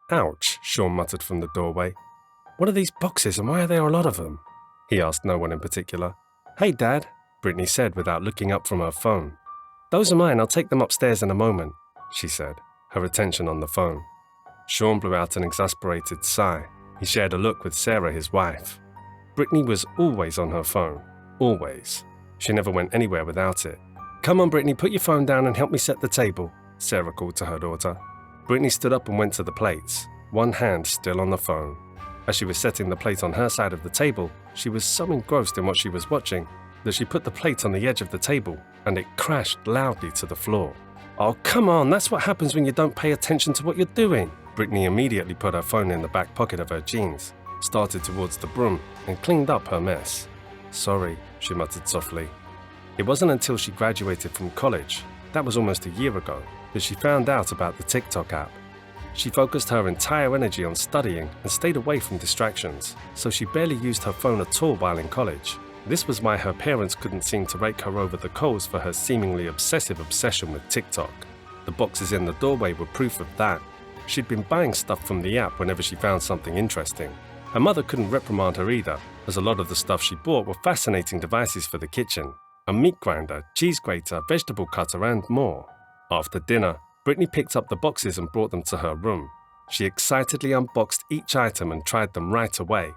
Ouch, Sean muttered from the doorway. What are these boxes and why are there a lot of them? He asked no one in particular. Hey, Dad, Brittany said without looking up from her phone. Those are mine, I'll take them upstairs in a moment, she said, her attention on the phone. Sean blew out an exasperated sigh. He shared a look with Sarah, his wife. Brittany was always on her phone. Always. She never went anywhere without it. Come on, Brittany, put your phone down and help me set the table, Sarah called to her daughter. Brittany stood up and went to the plates, one hand still on the phone. As she was setting the plate on her side of the table, she was so engrossed in what she was watching that she put the plate on the edge of the table and it crashed loudly to the floor. Oh, come on, that's what happens when you don't pay attention to what you're doing. Brittany immediately put her phone in the back pocket of her jeans, started towards the broom, and cleaned up her mess. Sorry, she muttered softly. It wasn't until she graduated from college, that was almost a year ago, that she found out about the TikTok app. She focused her entire energy on studying and stayed away from distractions, so she barely used her phone at all while in college. This was why her parents couldn't seem to rake her over the coals for her seemingly obsessive obsession with TikTok. The boxes in the doorway were proof of that. She'd been buying stuff from the app whenever she found something interesting. Her mother couldn't reprimand her either, as a lot of the stuff she bought were fascinating devices for the kitchen. A meat grinder, cheese grater, vegetable cutter, and more. After dinner, Brittany picked up the boxes and brought them to her room. She excitedly unboxed each item and tried them right away.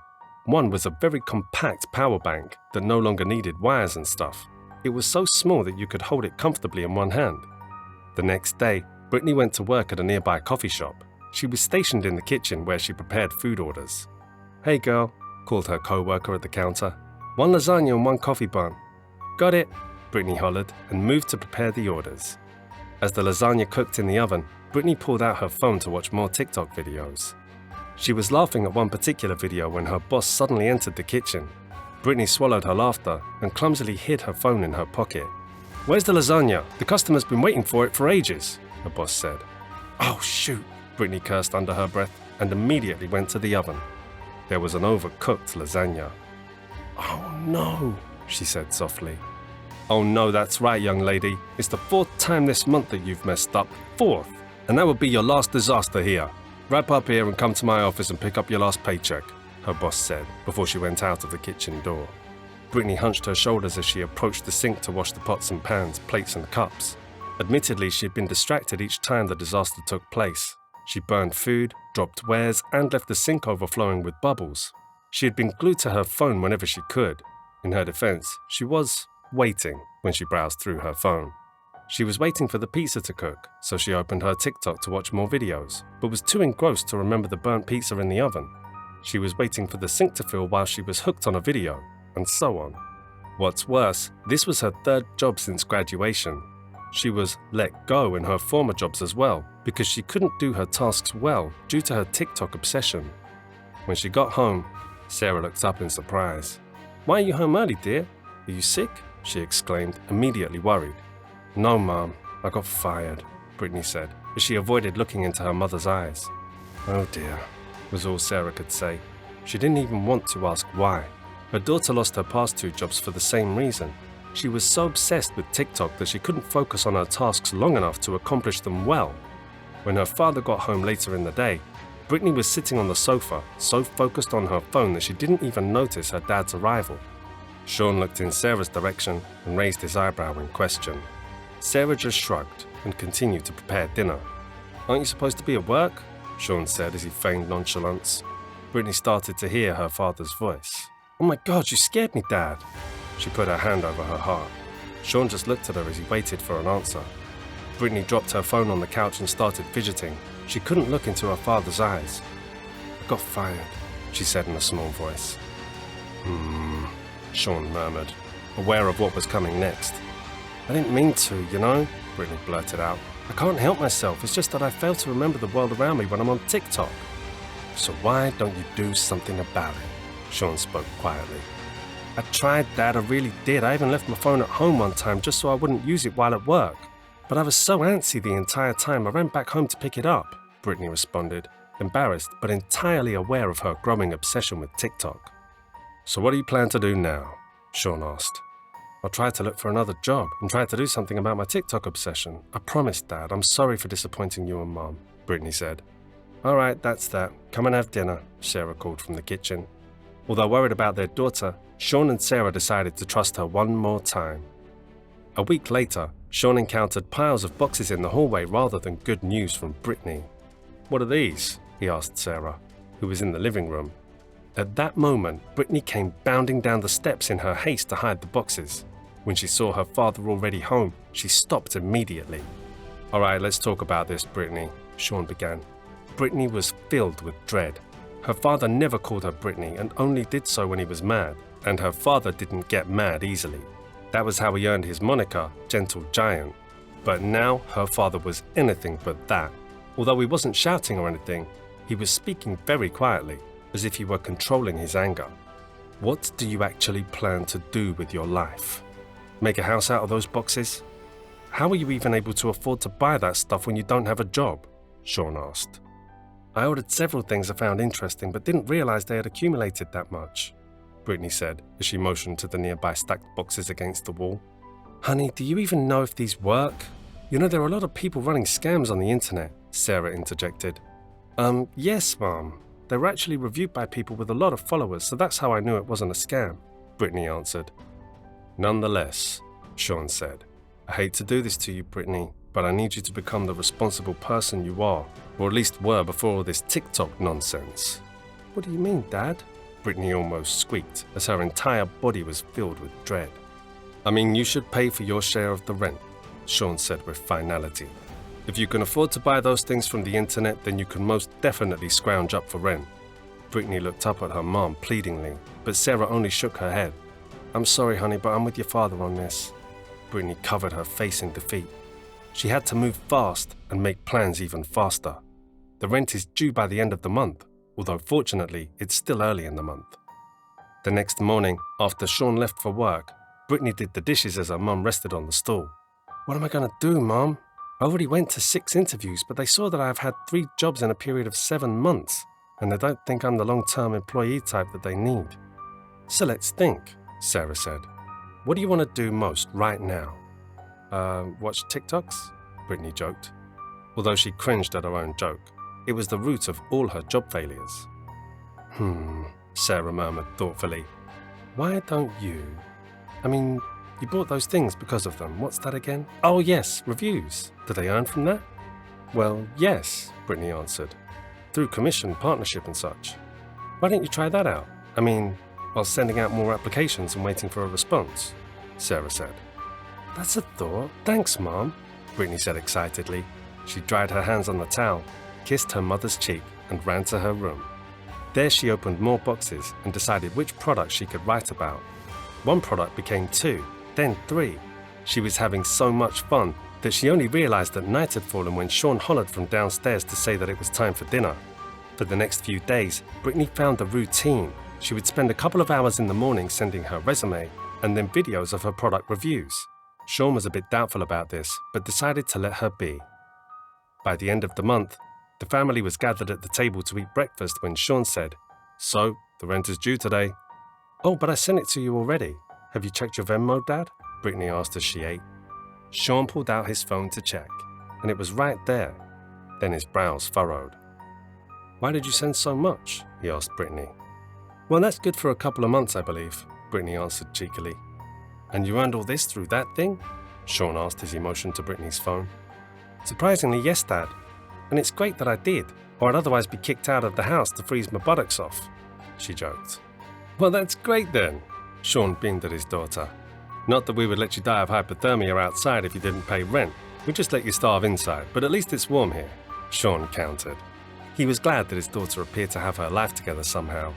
One was a very compact power bank that no longer needed wires and stuff. It was so small that you could hold it comfortably in one hand. The next day, Brittany went to work at a nearby coffee shop. She was stationed in the kitchen where she prepared food orders. Hey girl, called her co-worker at the counter. One lasagna and one coffee bun. Got it, Brittany hollered and moved to prepare the orders. As the lasagna cooked in the oven, Brittany pulled out her phone to watch more TikTok videos. She was laughing at one particular video when her boss suddenly entered the kitchen. Brittany swallowed her laughter and clumsily hid her phone in her pocket. Where's the lasagna? The customer's been waiting for it for ages, her boss said. Oh shoot, Brittany cursed under her breath and immediately went to the oven. There was an overcooked lasagna. Oh no, she said softly. Oh no, that's right, young lady. It's the 4th time this month that you've messed up. 4th. And that would be your last disaster here. Wrap up here and come to my office and pick up your last paycheck, her boss said before she went out of the kitchen door. Brittany hunched her shoulders as she approached the sink to wash the pots and pans, plates and cups. Admittedly, she had been distracted each time the disaster took place. She burned food, dropped wares, and left the sink overflowing with bubbles. She had been glued to her phone whenever she could. In her defense, she was waiting when she browsed through her phone. She was waiting for the pizza to cook, so she opened her TikTok to watch more videos, but was too engrossed to remember the burnt pizza in the oven. She was waiting for the sink to fill while she was hooked on a video, and so on. What's worse, this was her 3rd job since graduation. She was let go in her former jobs as well, because she couldn't do her tasks well due to her TikTok obsession. When she got home, Sarah looked up in surprise. Why are you home early, dear? Are you sick? She exclaimed, immediately worried. No, Mom, I got fired, Brittany said, as she avoided looking into her mother's eyes. Oh dear, was all Sarah could say. She didn't even want to ask why. Her daughter lost her past 2 jobs for the same reason. She was so obsessed with TikTok that she couldn't focus on her tasks long enough to accomplish them well. When her father got home later in the day, Brittany was sitting on the sofa, so focused on her phone that she didn't even notice her dad's arrival. Sean looked in Sarah's direction and raised his eyebrow in question. Sarah just shrugged and continued to prepare dinner. Aren't you supposed to be at work? Sean said as he feigned nonchalance. Brittany started to hear her father's voice. Oh my God, you scared me, Dad. She put her hand over her heart. Sean just looked at her as he waited for an answer. Brittany dropped her phone on the couch and started fidgeting. She couldn't look into her father's eyes. I got fired, she said in a small voice. Sean murmured, aware of what was coming next. I didn't mean to, you know, Brittany blurted out. I can't help myself, it's just that I fail to remember the world around me when I'm on TikTok. So why don't you do something about it? Sean spoke quietly. I tried, Dad, I really did. I even left my phone at home one time just so I wouldn't use it while at work. But I was so antsy the entire time I ran back home to pick it up, Brittany responded, embarrassed but entirely aware of her growing obsession with TikTok. So what do you plan to do now? Sean asked. I'll try to look for another job and try to do something about my TikTok obsession. I promise, Dad. I'm sorry for disappointing you and Mom, Brittany said. All right, that's that. Come and have dinner, Sarah called from the kitchen. Although worried about their daughter, Sean and Sarah decided to trust her one more time. A week later, Sean encountered piles of boxes in the hallway rather than good news from Brittany. What are these? He asked Sarah, who was in the living room. At that moment, Brittany came bounding down the steps in her haste to hide the boxes. When she saw her father already home, she stopped immediately. All right, let's talk about this, Brittany, Sean began. Brittany was filled with dread. Her father never called her Brittany and only did so when he was mad, and her father didn't get mad easily. That was how he earned his moniker, Gentle Giant. But now her father was anything but that. Although he wasn't shouting or anything, he was speaking very quietly, as if he were controlling his anger. What do you actually plan to do with your life? Make a house out of those boxes? How are you even able to afford to buy that stuff when you don't have a job? Sean asked. I ordered several things I found interesting but didn't realize they had accumulated that much, Brittany said as she motioned to the nearby stacked boxes against the wall. Honey, do you even know if these work? You know, there are a lot of people running scams on the internet, Sarah interjected. Yes, Mom. They were actually reviewed by people with a lot of followers, so that's how I knew it wasn't a scam, Brittany answered. Nonetheless, Sean said, I hate to do this to you, Brittany, but I need you to become the responsible person you are, or at least were before all this TikTok nonsense. What do you mean, Dad? Brittany almost squeaked as her entire body was filled with dread. I mean, you should pay for your share of the rent, Sean said with finality. If you can afford to buy those things from the internet, then you can most definitely scrounge up for rent. Brittany looked up at her mom pleadingly, but Sarah only shook her head. I'm sorry, honey, but I'm with your father on this. Brittany covered her face in defeat. She had to move fast and make plans even faster. The rent is due by the end of the month, although fortunately, it's still early in the month. The next morning, after Sean left for work, Brittany did the dishes as her mum rested on the stool. What am I going to do, Mom? I already went to 6 interviews, but they saw that I've had 3 jobs in a period of 7 months, and they don't think I'm the long-term employee type that they need. So let's think, Sarah said. What do you want to do most right now? Watch TikToks? Brittany joked. Although she cringed at her own joke, it was the root of all her job failures. Sarah murmured thoughtfully. Why don't you? I mean, you bought those things because of them. What's that again? Oh yes, reviews. Do they earn from that? Well, yes, Brittany answered. Through commission, partnership and such. Why don't you try that out? I mean, while sending out more applications and waiting for a response, Sarah said. That's a thought. Thanks, Mom, Brittany said excitedly. She dried her hands on the towel, kissed her mother's cheek, and ran to her room. There she opened more boxes and decided which product she could write about. One product became 2, then 3. She was having so much fun that she only realized that night had fallen when Sean hollered from downstairs to say that it was time for dinner. For the next few days, Brittany found a routine. She would spend a couple of hours in the morning sending her resume and then videos of her product reviews. Sean was a bit doubtful about this, but decided to let her be. By the end of the month, the family was gathered at the table to eat breakfast when Sean said, So, the rent is due today. Oh, but I sent it to you already. Have you checked your Venmo, Dad? Brittany asked as she ate. Sean pulled out his phone to check, and it was right there. Then his brows furrowed. Why did you send so much? He asked Brittany. Well, that's good for a couple of months, I believe, Brittany answered cheekily. And you earned all this through that thing? Sean asked as he motioned to Brittany's phone. Surprisingly, yes, Dad. And it's great that I did, or I'd otherwise be kicked out of the house to freeze my buttocks off, she joked. Well, that's great then, Sean beamed at his daughter. Not that we would let you die of hypothermia outside if you didn't pay rent. We'd just let you starve inside, but at least it's warm here, Sean countered. He was glad that his daughter appeared to have her life together somehow.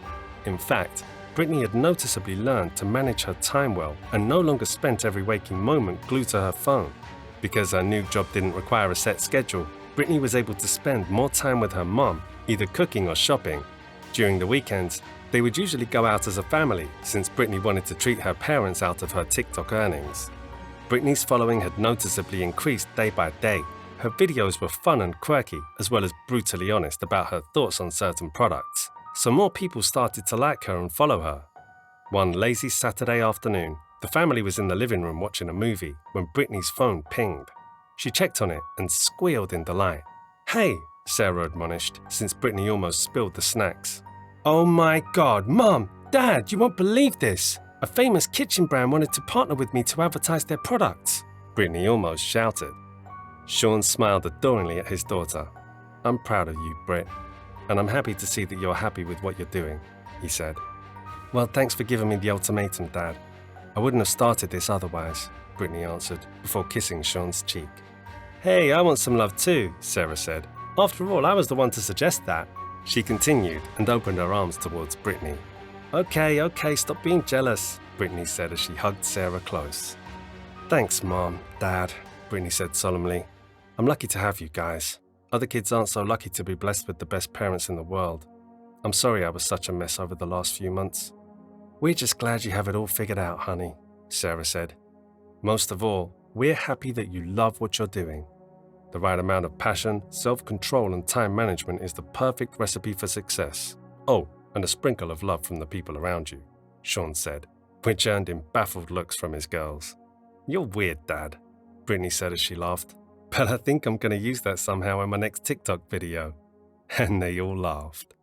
In fact, Brittany had noticeably learned to manage her time well and no longer spent every waking moment glued to her phone. Because her new job didn't require a set schedule, Brittany was able to spend more time with her mom, either cooking or shopping. During the weekends, they would usually go out as a family, since Brittany wanted to treat her parents out of her TikTok earnings. Brittany's following had noticeably increased day by day. Her videos were fun and quirky, as well as brutally honest about her thoughts on certain products. So more people started to like her and follow her. One lazy Saturday afternoon, the family was in the living room watching a movie when Brittany's phone pinged. She checked on it and squealed in delight. Hey, Sarah admonished, since Brittany almost spilled the snacks. Oh my God, Mom! Dad, you won't believe this! A famous kitchen brand wanted to partner with me to advertise their products, Brittany almost shouted. Sean smiled adoringly at his daughter. I'm proud of you, Britt, and I'm happy to see that you're happy with what you're doing, he said. Well, thanks for giving me the ultimatum, Dad. I wouldn't have started this otherwise, Brittany answered, before kissing Sean's cheek. Hey, I want some love too, Sarah said. After all, I was the one to suggest that. She continued and opened her arms towards Brittany. Okay, stop being jealous, Brittany said as she hugged Sarah close. Thanks, Mom, Dad, Brittany said solemnly. I'm lucky to have you guys. Other kids aren't so lucky to be blessed with the best parents in the world. I'm sorry I was such a mess over the last few months. We're just glad you have it all figured out, honey, Sarah said. Most of all, we're happy that you love what you're doing. The right amount of passion, self-control, and time management is the perfect recipe for success. Oh, and a sprinkle of love from the people around you, Sean said, which earned him baffled looks from his girls. You're weird, Dad, Brittany said as she laughed. But I think I'm going to use that somehow in my next TikTok video. And they all laughed.